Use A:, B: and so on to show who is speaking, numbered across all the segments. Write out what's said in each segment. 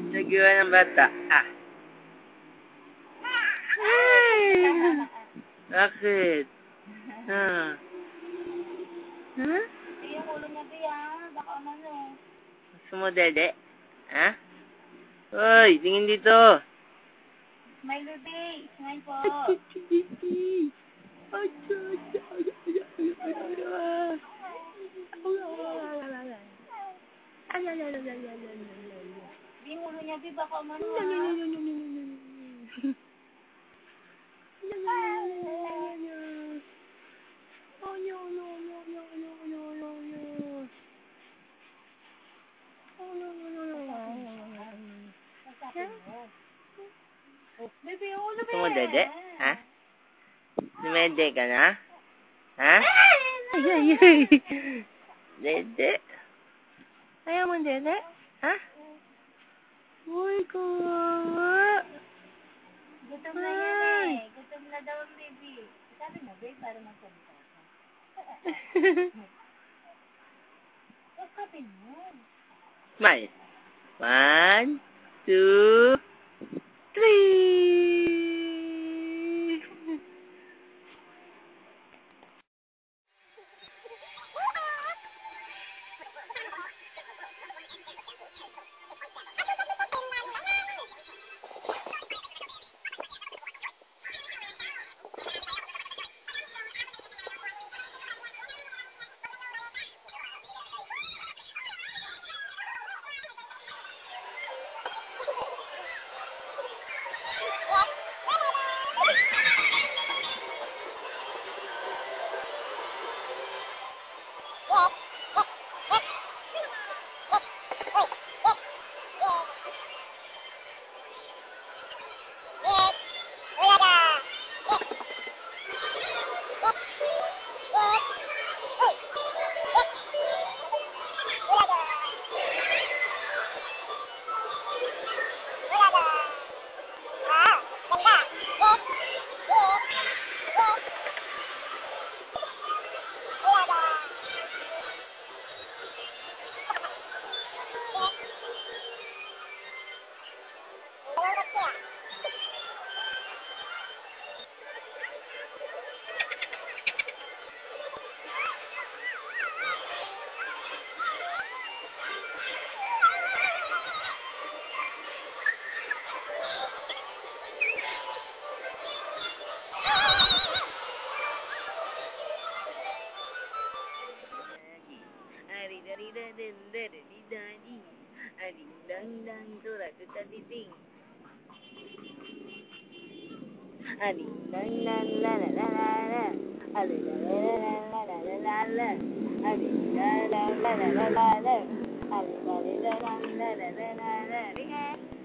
A: Nagawa ng bata. Ay! Bakit? Ha? Ha?
B: Ay, yung ulo niya, Bi, baka ano.
A: Gusto mo, dede? Ha? Hoy, tingin dito.
B: Smile, Bi. Smile po. Bi, yung ulo niya, Bi, baka ano, Bebe, ulo,
A: Gusto mo, dede? Ha? Dumede ka na? Ha? Ay, ay, ay. Dede? Ayaw mo, dede? Ha? Uy, kawawa.
B: Gutom na yan eh. Gutom na daw ang baby. Sabi mo, babe, para magsalita ka. Kapin mo.
A: Smile. 1, 2, 3.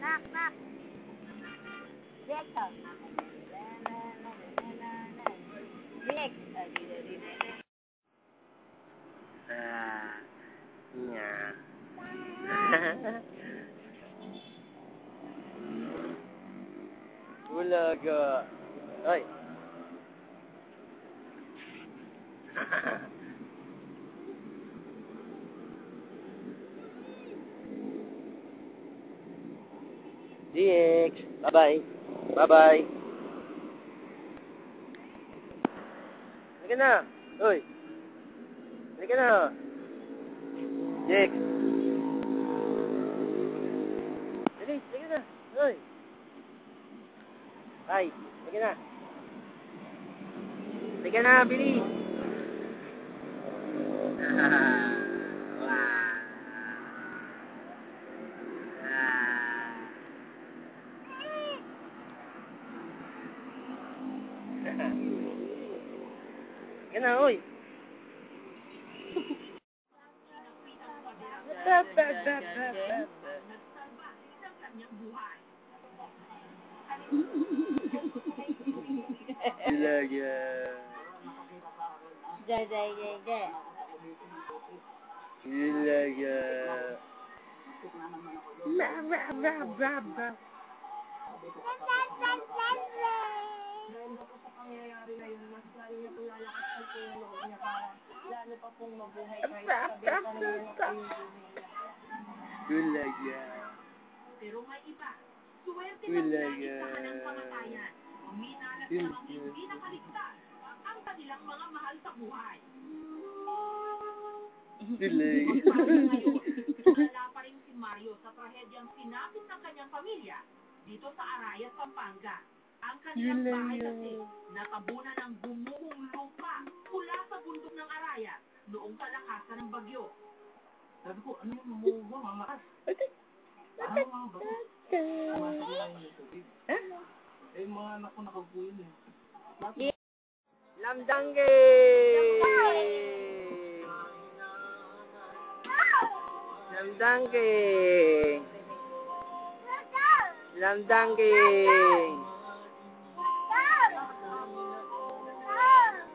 B: Nak, nak. Dito. Dick.
A: Nya. Bulaga. Ay. DX. Bye-bye. Bye-bye. Halika na. Uy. Halika na. DX. Dali, halika na. Uy. Ay, halika na. Halika na, bilis. Yan na, uy. Ilaga. Ilaga.
B: Pangyayari na yun, mas lalo niya pong lalakas ang tulog niya para lalo pa pong mabuhay kahit sabihin pa naman ng ayusin niya.
A: Ilaga.
C: Pero may iba. Suwerte ng naisahan ng kamatayan. Uminalat namang hindi nakaligtas ang kanilang mga mahal sa buhay. Ngayon, wala pa rin si Mario sa trahedyang sinapit ng kanyang pamilya dito sa Arayat, Pampanga. Ang kanilang bahay kasi natabunan ng gumuhong lupa mula sa bundok ng Arayat noong kalakasan ng bagyo. Sabi ko, ano yung mumuha, mamakas? Ano mga bato? Pumasok lang yung tubig. Eh, mga anak ko nakabuhin eh.
A: Lamdangge! Lamdangge! Lamdangge!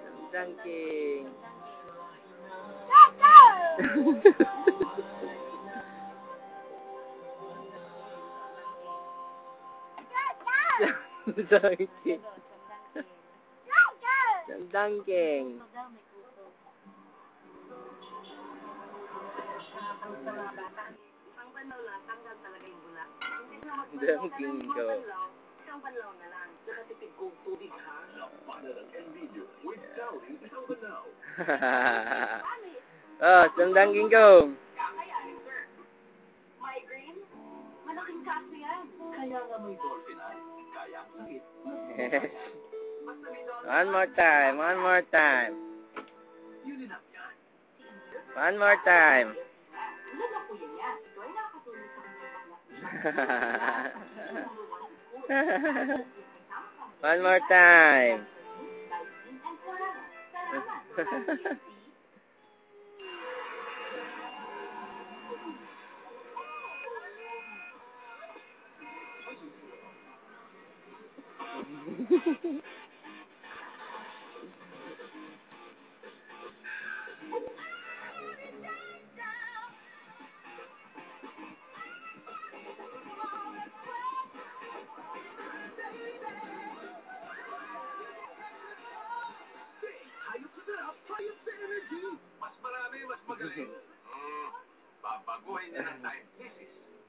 A: Lamdangge! Lamdangge! Lamdangge!
C: Isang banlaw lang, tanggal talaga yung bulak.
A: Lamdangge ko.
C: Isang banlaw na lang. Nakatipid kong tubig, ha?
A: Oh, lamdangge ko.
C: Kaya, sir. Migraine? Malaking kaso yan. Kaya nga may dolphin eye. Kaya ang sakit. Basta may dolphin.
A: One more time, one more time.
C: Yun enough yan.
A: One more time.
C: Lala ko yan yan. Ito ay nakakatulong sa kanyang
A: One more time.
C: Mas marami, mas magaling. Babaguhin niya ng time.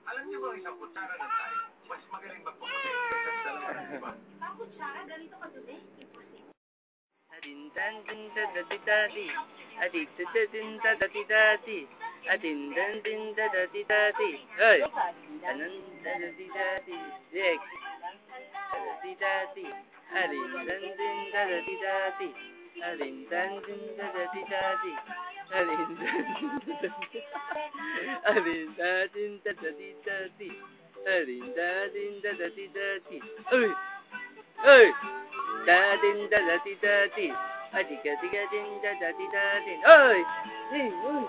C: Alam niyo ba isang kutsara ng time, mas magaling magpuputi kaysa sa dalawa ng iba? Isang kutsara, ganito kadali?
A: Adin dan din da da di da di. Adin da da din da da di da di. Adin dan din da da di da di. Hey! Anan da da di da di. Diek. Da da di da di. Adin dan din da da di da di. Adin dan din da da di da di. Adin dan din da da di. Adin da din da da di da di. Adin da din da da di da di. Hey! Hey! Da-din da-da-di-da-di. Adiga-diga-din da-da-di-da-din. Oy! Hey! Oy!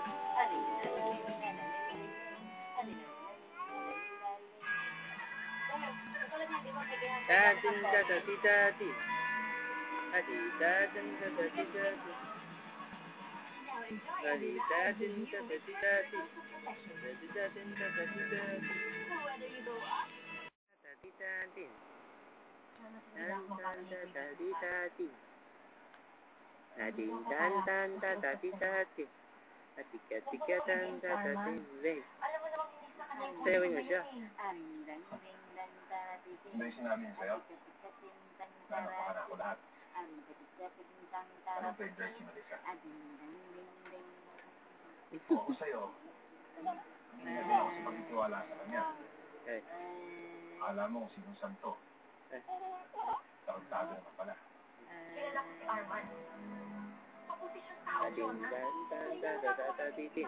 A: Da-din da-da-di-da-di. Adi-da-din da-da-di-da-di. Adi-da-din da-da-di-da-di. Adi-da-din da-da-di-da-di. Da-da-di-da-din. Da-da-di-da-di. Adin dan dan da da di da di. Atika dan da da di di. Sayawin mo siya.
C: May sinabi niya sa'yo? Napakana ko lahat. Anong pwede si Marisa? Kung ako sa'yo, hindi na ako sa pagtitiwala sa kanya. Alam mo kung sinong santo. Taon-tago naman pala. Kilala ko si Arman. Mabuti siyang tao,
A: Adin
C: Jonah.
A: dan dan da da da di di.